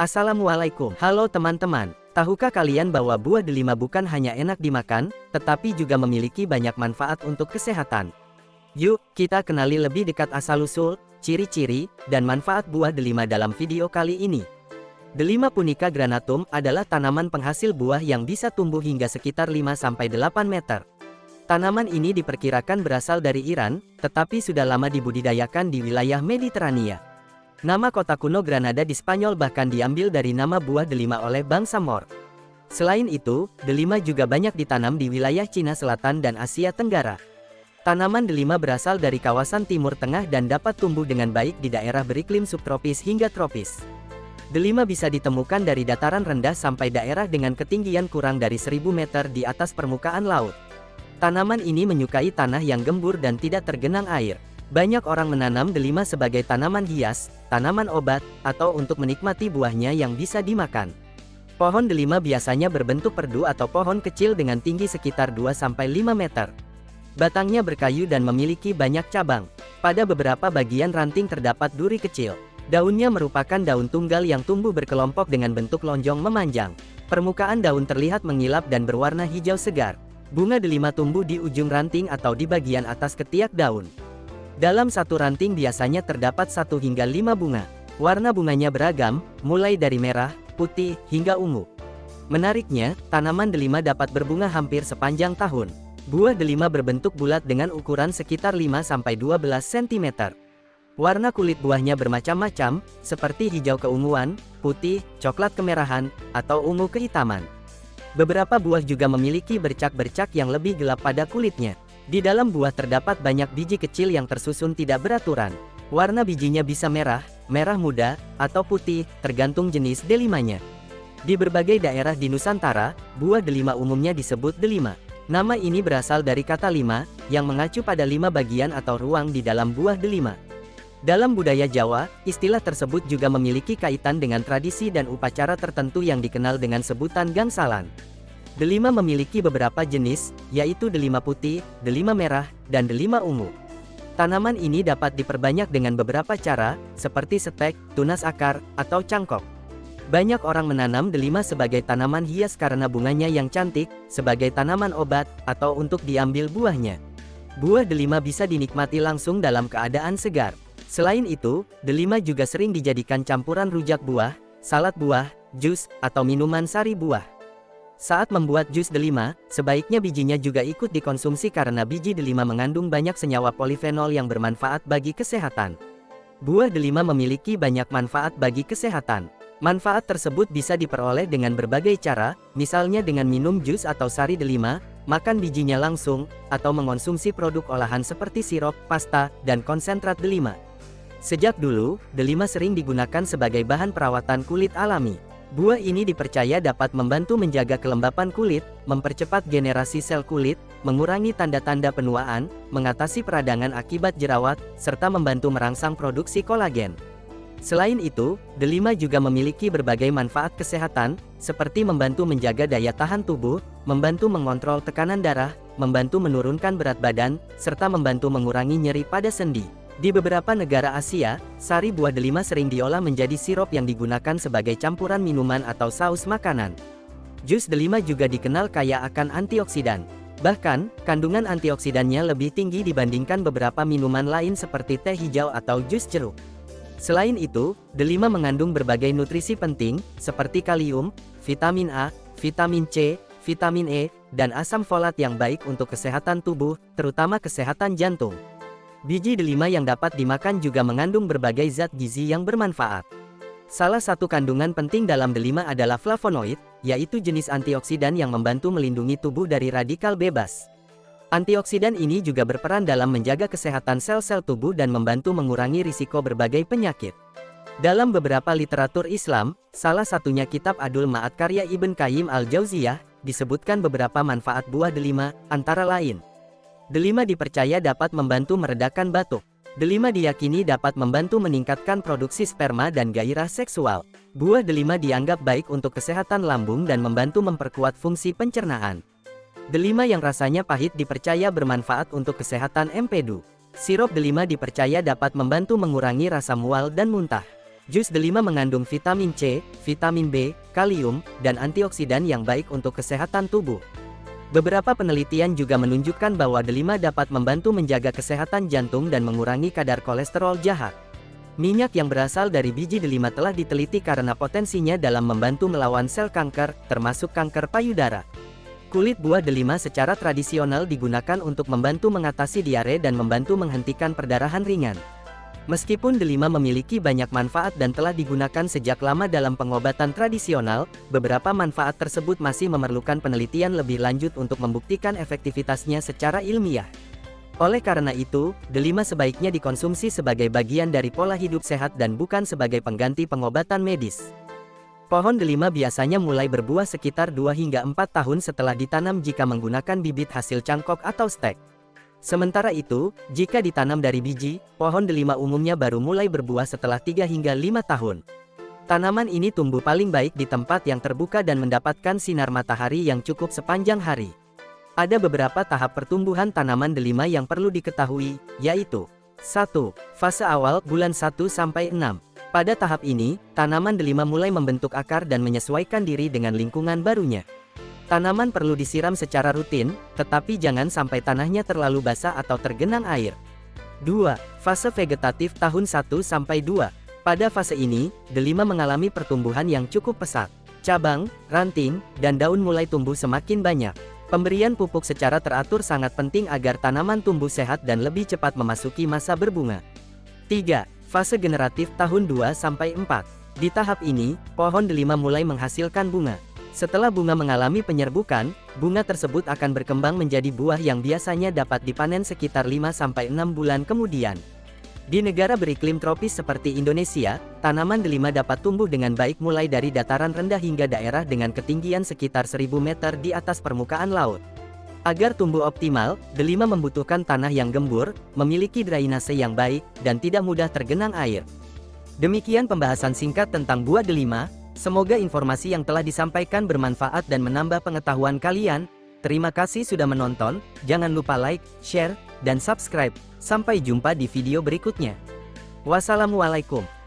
Assalamualaikum. Halo teman-teman, tahukah kalian bahwa buah delima bukan hanya enak dimakan, tetapi juga memiliki banyak manfaat untuk kesehatan? Yuk, kita kenali lebih dekat asal-usul, ciri-ciri, dan manfaat buah delima dalam video kali ini. Delima punica granatum adalah tanaman penghasil buah yang bisa tumbuh hingga sekitar 5-8 meter. Tanaman ini diperkirakan berasal dari Iran, tetapi sudah lama dibudidayakan di wilayah Mediterania. Nama kota kuno Granada di Spanyol bahkan diambil dari nama buah delima oleh bangsa Moor. Selain itu, delima juga banyak ditanam di wilayah Cina Selatan dan Asia Tenggara. Tanaman delima berasal dari kawasan Timur Tengah dan dapat tumbuh dengan baik di daerah beriklim subtropis hingga tropis. Delima bisa ditemukan dari dataran rendah sampai daerah dengan ketinggian kurang dari 1000 meter di atas permukaan laut. Tanaman ini menyukai tanah yang gembur dan tidak tergenang air. Banyak orang menanam delima sebagai tanaman hias, tanaman obat, atau untuk menikmati buahnya yang bisa dimakan. Pohon delima biasanya berbentuk perdu atau pohon kecil dengan tinggi sekitar 2-5 meter. Batangnya berkayu dan memiliki banyak cabang. Pada beberapa bagian ranting terdapat duri kecil. Daunnya merupakan daun tunggal yang tumbuh berkelompok dengan bentuk lonjong memanjang. Permukaan daun terlihat mengilap dan berwarna hijau segar. Bunga delima tumbuh di ujung ranting atau di bagian atas ketiak daun. Dalam satu ranting biasanya terdapat 1 hingga 5 bunga. Warna bunganya beragam, mulai dari merah, putih, hingga ungu. Menariknya, tanaman delima dapat berbunga hampir sepanjang tahun. Buah delima berbentuk bulat dengan ukuran sekitar 5-12 cm. Warna kulit buahnya bermacam-macam, seperti hijau keunguan, putih, coklat kemerahan, atau ungu kehitaman. Beberapa buah juga memiliki bercak-bercak yang lebih gelap pada kulitnya. Di dalam buah terdapat banyak biji kecil yang tersusun tidak beraturan. Warna bijinya bisa merah, merah muda, atau putih, tergantung jenis delimanya. Di berbagai daerah di Nusantara, buah delima umumnya disebut delima. Nama ini berasal dari kata lima, yang mengacu pada 5 bagian atau ruang di dalam buah delima. Dalam budaya Jawa, istilah tersebut juga memiliki kaitan dengan tradisi dan upacara tertentu yang dikenal dengan sebutan gangsalan. Delima memiliki beberapa jenis, yaitu delima putih, delima merah, dan delima ungu. Tanaman ini dapat diperbanyak dengan beberapa cara, seperti stek, tunas akar, atau cangkok. Banyak orang menanam delima sebagai tanaman hias karena bunganya yang cantik, sebagai tanaman obat, atau untuk diambil buahnya. Buah delima bisa dinikmati langsung dalam keadaan segar. Selain itu, delima juga sering dijadikan campuran rujak buah, salad buah, jus, atau minuman sari buah. Saat membuat jus delima, sebaiknya bijinya juga ikut dikonsumsi karena biji delima mengandung banyak senyawa polifenol yang bermanfaat bagi kesehatan. Buah delima memiliki banyak manfaat bagi kesehatan. Manfaat tersebut bisa diperoleh dengan berbagai cara, misalnya dengan minum jus atau sari delima, makan bijinya langsung, atau mengonsumsi produk olahan seperti sirup, pasta, dan konsentrat delima. Sejak dulu, delima sering digunakan sebagai bahan perawatan kulit alami. Buah ini dipercaya dapat membantu menjaga kelembapan kulit, mempercepat generasi sel kulit, mengurangi tanda-tanda penuaan, mengatasi peradangan akibat jerawat, serta membantu merangsang produksi kolagen. Selain itu, delima juga memiliki berbagai manfaat kesehatan, seperti membantu menjaga daya tahan tubuh, membantu mengontrol tekanan darah, membantu menurunkan berat badan, serta membantu mengurangi nyeri pada sendi. Di beberapa negara Asia, sari buah delima sering diolah menjadi sirup yang digunakan sebagai campuran minuman atau saus makanan. Jus delima juga dikenal kaya akan antioksidan. Bahkan, kandungan antioksidannya lebih tinggi dibandingkan beberapa minuman lain seperti teh hijau atau jus jeruk. Selain itu, delima mengandung berbagai nutrisi penting, seperti kalium, vitamin A, vitamin C, vitamin E, dan asam folat yang baik untuk kesehatan tubuh, terutama kesehatan jantung. Biji delima yang dapat dimakan juga mengandung berbagai zat gizi yang bermanfaat. Salah satu kandungan penting dalam delima adalah flavonoid, yaitu jenis antioksidan yang membantu melindungi tubuh dari radikal bebas. Antioksidan ini juga berperan dalam menjaga kesehatan sel-sel tubuh dan membantu mengurangi risiko berbagai penyakit. Dalam beberapa literatur Islam, salah satunya kitab Adul Ma'ad karya Ibn Qayyim al-Jauziyah, disebutkan beberapa manfaat buah delima, antara lain. Delima dipercaya dapat membantu meredakan batuk. Delima diyakini dapat membantu meningkatkan produksi sperma dan gairah seksual. Buah delima dianggap baik untuk kesehatan lambung dan membantu memperkuat fungsi pencernaan. Delima yang rasanya pahit dipercaya bermanfaat untuk kesehatan empedu. Sirup delima dipercaya dapat membantu mengurangi rasa mual dan muntah. Jus delima mengandung vitamin C, vitamin B, kalium, dan antioksidan yang baik untuk kesehatan tubuh. Beberapa penelitian juga menunjukkan bahwa delima dapat membantu menjaga kesehatan jantung dan mengurangi kadar kolesterol jahat. Minyak yang berasal dari biji delima telah diteliti karena potensinya dalam membantu melawan sel kanker, termasuk kanker payudara. Kulit buah delima secara tradisional digunakan untuk membantu mengatasi diare dan membantu menghentikan perdarahan ringan. Meskipun delima memiliki banyak manfaat dan telah digunakan sejak lama dalam pengobatan tradisional, beberapa manfaat tersebut masih memerlukan penelitian lebih lanjut untuk membuktikan efektivitasnya secara ilmiah. Oleh karena itu, delima sebaiknya dikonsumsi sebagai bagian dari pola hidup sehat dan bukan sebagai pengganti pengobatan medis. Pohon delima biasanya mulai berbuah sekitar 2 hingga 4 tahun setelah ditanam jika menggunakan bibit hasil cangkok atau stek. Sementara itu, jika ditanam dari biji, pohon delima umumnya baru mulai berbuah setelah 3 hingga 5 tahun. Tanaman ini tumbuh paling baik di tempat yang terbuka dan mendapatkan sinar matahari yang cukup sepanjang hari. Ada beberapa tahap pertumbuhan tanaman delima yang perlu diketahui, yaitu 1. Fase awal bulan 1-6. Pada tahap ini, tanaman delima mulai membentuk akar dan menyesuaikan diri dengan lingkungan barunya. Tanaman perlu disiram secara rutin, tetapi jangan sampai tanahnya terlalu basah atau tergenang air. 2. Fase vegetatif tahun 1-2. Pada fase ini, delima mengalami pertumbuhan yang cukup pesat. Cabang, ranting, dan daun mulai tumbuh semakin banyak. Pemberian pupuk secara teratur sangat penting agar tanaman tumbuh sehat dan lebih cepat memasuki masa berbunga. 3. Fase generatif tahun 2-4. Di tahap ini, pohon delima mulai menghasilkan bunga. Setelah bunga mengalami penyerbukan, bunga tersebut akan berkembang menjadi buah yang biasanya dapat dipanen sekitar 5-6 bulan kemudian. Di negara beriklim tropis seperti Indonesia, tanaman delima dapat tumbuh dengan baik mulai dari dataran rendah hingga daerah dengan ketinggian sekitar 1000 meter di atas permukaan laut. Agar tumbuh optimal, delima membutuhkan tanah yang gembur, memiliki drainase yang baik, dan tidak mudah tergenang air. Demikian pembahasan singkat tentang buah delima. Semoga informasi yang telah disampaikan bermanfaat dan menambah pengetahuan kalian. Terima kasih sudah menonton, jangan lupa like, share, dan subscribe. Sampai jumpa di video berikutnya. Wassalamualaikum.